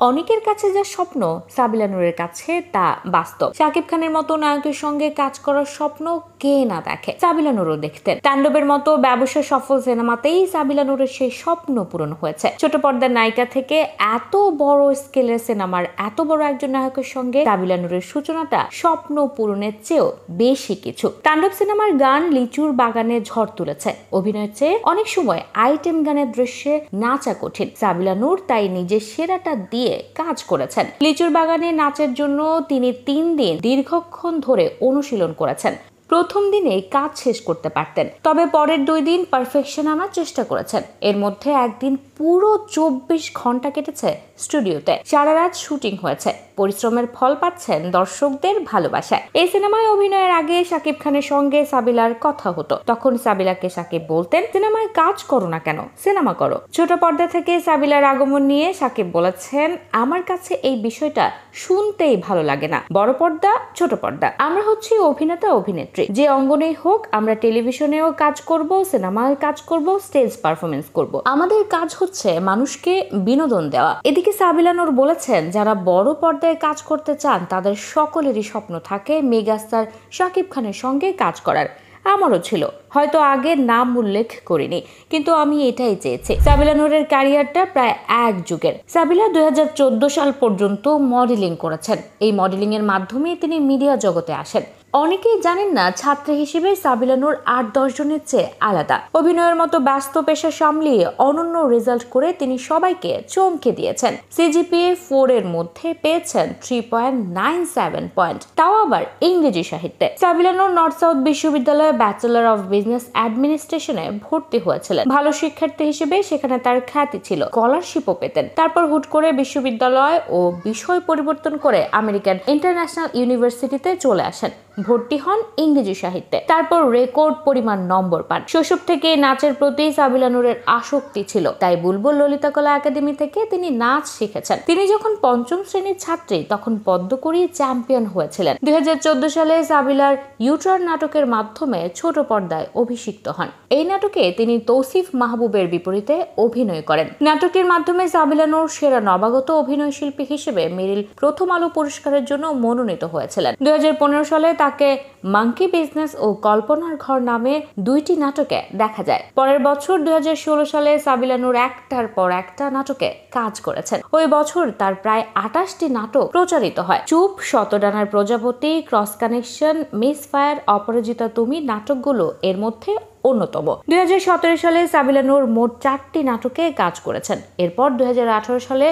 অনেকের কাছে যা স্বপ্ন, সাবিলা নূরের কাছে তা বাস্তব। শাকিব খানের মতো নায়কের সঙ্গে কাজ করার স্বপ্ন কে না দেখে, সাবিলা নূরও দেখতেন। তাণ্ডবের মতো ব্যবসা সফল সিনেমাতেই সাবিলা নূরের সেই স্বপ্ন পূরণ হয়েছে। ছোট পর্দার নায়িকা থেকে এত বড় স্কেলের সিনেমার এত বড় একজন নায়কের সঙ্গে সাবিলা নূরের সূচনাটা স্বপ্ন পূরণের চেয়েও বেশি কিছু। তাণ্ডব সিনেমার গান লিচুর বাগানে ঝড় তুলেছে। অভিনয়ের চেয়ে অনেক সময় আইটেম গানের দৃশ্যে নাচা কঠিন। সাবিলা নূর তাই নিজের সেরাটা দিয়ে কাজ করেছেন। লিচুর বাগানে নাচের জন্য তিনি 3 দিন দীর্ঘক্ষণ ধরে অনুশীলন করেছেন। প্রথম দিনে কাজ শেষ করতে পারতেন, তবে পরের 2 দিন পারফেকশন আনার চেষ্টা করেছেন। এর মধ্যে একদিন পুরো 24 ঘন্টা কেটেছে স্টুডিওতে। সারা রাত শুটিং হয়েছে। পরিশ্রমের ফল পাচ্ছেন দর্শকদের ভালোবাসায়। এই সিনেমায় অভিনয়ের আগে শাকিব খানের সঙ্গে সাবিলার কথা হতো। তখন সাবিলাকে শাকিব বলতেন, সিনেমায় কাজ করো না কেন, সিনেমা করো। ছোট পর্দা থেকে সাবিলার আগমন নিয়ে শাকিব বলেছেন, আমার কাছে এই বিষয়টা শুনতেই ভালো লাগে না। বড় পর্দা, ছোট পর্দা, আমরা হচ্ছি অভিনেতা অভিনেত্রী। যে অঙ্গনেই হোক, আমরা টেলিভিশনেও কাজ করব, সিনেমায় কাজ করব, স্টেজ পারফরমেন্স করব। আমাদের কাজ হচ্ছে মানুষকে বিনোদন দেওয়া। এদিকে সাবিলা নূর বলেছেন, যারা বড় পর্দায় কাজ করতে চান তাদের সকলেরই স্বপ্ন থাকে মেগাস্টার শাকিব খানের সঙ্গে কাজ করার। আমারও ছিল, হয়তো আগে নাম উল্লেখ করিনি, কিন্তু আমি এটাই চেয়েছি। সাবিলা নূরের ক্যারিয়ারটা প্রায় 1 যুগের। সাবিলা 2014 সাল পর্যন্ত মডেলিং করেছেন। এই মডেলিং এর মাধ্যমে তিনি মিডিয়া জগতে আসেন। অনেকেই জানেন না, ছাত্রী হিসেবে সাবিলা নূর 8-10 জনের চেয়ে আলাদা। অভিনয়ের মতো ব্যস্ত পেশা সামলিয়ে অনন্য রেজাল্ট করে তিনি সবাইকে চমকে দিয়েছেন। সিজিপিএ 4 এর মধ্যে পেয়েছেন 3.97 পয়েন্ট, তাও আবার ইংরেজি সাহিত্যে। সাবিলা নূর নর্থ সাউথ বিশ্ববিদ্যালয়ে ব্যাচেলর অফ বিজনেস অ্যাডমিনিস্ট্রেশনে ভর্তি হয়েছিলেন। ভালো শিক্ষার্থী হিসেবে সেখানে তার খ্যাতি ছিল, স্কলারশিপও পেতেন। তারপর হুট করে বিশ্ববিদ্যালয় ও বিষয় পরিবর্তন করে আমেরিকান ইন্টারন্যাশনাল ইউনিভার্সিটিতে চলে আসেন। ভর্তি হন ইংরেজি সাহিত্যে। তারপর রেকর্ড পরিমাণ নম্বর পান। শৈশব থেকে নাচের প্রতি সাবিলা নূরের আসক্তি ছিল, তাই বুলবুল ললিতা কলা একাডেমি থেকে তিনি নাচ শিখেছেন। তিনি যখন 5ম শ্রেণীর ছাত্রী, তখন পদ্মকড়ি চ্যাম্পিয়ন হয়েছিলেন। 2014 সালে সাবিলার ইউটার নাটকের মাধ্যমে ছোট পর্দায় অভিষিক্ত হন। এই নাটকে তিনি তৌসিফ মাহবুবের বিপরীতে অভিনয় করেন। নাটকের মাধ্যমে সাবিলা নূর সেরা নবাগত অভিনয় শিল্পী হিসেবে মেরিল প্রথম আলো পুরস্কারের জন্য মনোনীত হয়েছিলেন। 2015 সালে তাকে মাঙ্কি বিজনেস ও কল্পনার ঘর নামে 2টি নাটকে দেখা যায়। পরের বছর 2016 সালে সাবিলা নূর একটার পর একটা নাটকে কাজ করেছেন। ওই বছর তার প্রায় 28টি নাটক প্রচারিত হয়। চুপ, শতডানার প্রজাপতি, ক্রস কানেকশন, মিস ফায়ার, অপরাজিতা তুমি নাটকগুলো এর মধ্যে অন্যতম। 2017 সালে সাবিলা নূর মোট 4টি নাটকে কাজ করেছেন। এরপর 2018 সালে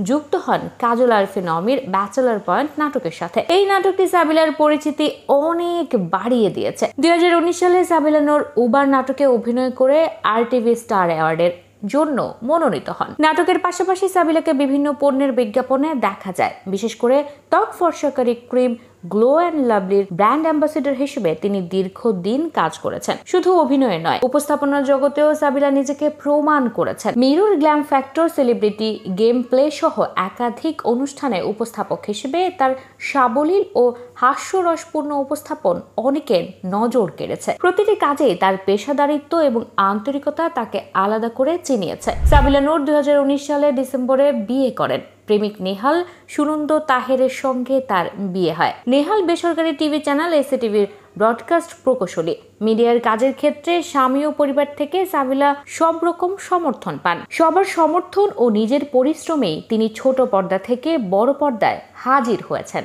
যুক্ত হন কাজল আরফিন অমির ব্যাচেলর পয়েন্ট নাটকের সাথে। এই নাটকটি সাবিলার পরিচিতি অনেক বাড়িয়ে দিয়েছে। 2019 সালে সাবিলা নূর উবার নাটকে অভিনয় করে RTV স্টার অ্যাওয়ার্ডের জন্য মনোনীত হন। নাটকের পাশাপাশি সাবিলাকে বিভিন্ন পণ্যের বিজ্ঞাপনে দেখা যায়। বিশেষ করে ত্বক ফর্সাকারী ক্রিম গ্লো অ্যান্ড লাভলির ব্র্যান্ড অ্যাম্বাসেডর হিসেবে তিনি দীর্ঘদিন কাজ করেছেন। শুধু অভিনয়ে নয়, উপস্থাপনার জগতেও সাবিলা নিজেকে প্রমাণ করেছেন। Mirror, glam factor, celebrity, game play সহ একাধিক অনুষ্ঠানে উপস্থাপক হিসেবে তার সাবলীল ও হাস্যরসপূর্ণ উপস্থাপন অনেকের নজর কেড়েছে। প্রতিটি কাজেই তার পেশাদারিত্ব এবং আন্তরিকতা তাকে আলাদা করে চিনিয়েছে। সাবিলা নূর 2019 সালে ডিসেম্বরে বিয়ে করেন। প্রেমিক নেহাল সুনন্দ তাহেরের সঙ্গে তার বিয়ে হয়। নেহাল বেসরকারি টিভি চ্যানেল এসএটিভির ব্রডকাস্ট প্রকৌশলী। মিডিয়ার কাজের ক্ষেত্রে স্বামী ও পরিবার থেকে সাবিলা সব রকম সমর্থন পান। সবার সমর্থন ও নিজের পরিশ্রমেই তিনি ছোট পর্দা থেকে বড় পর্দায় হাজির হয়েছেন।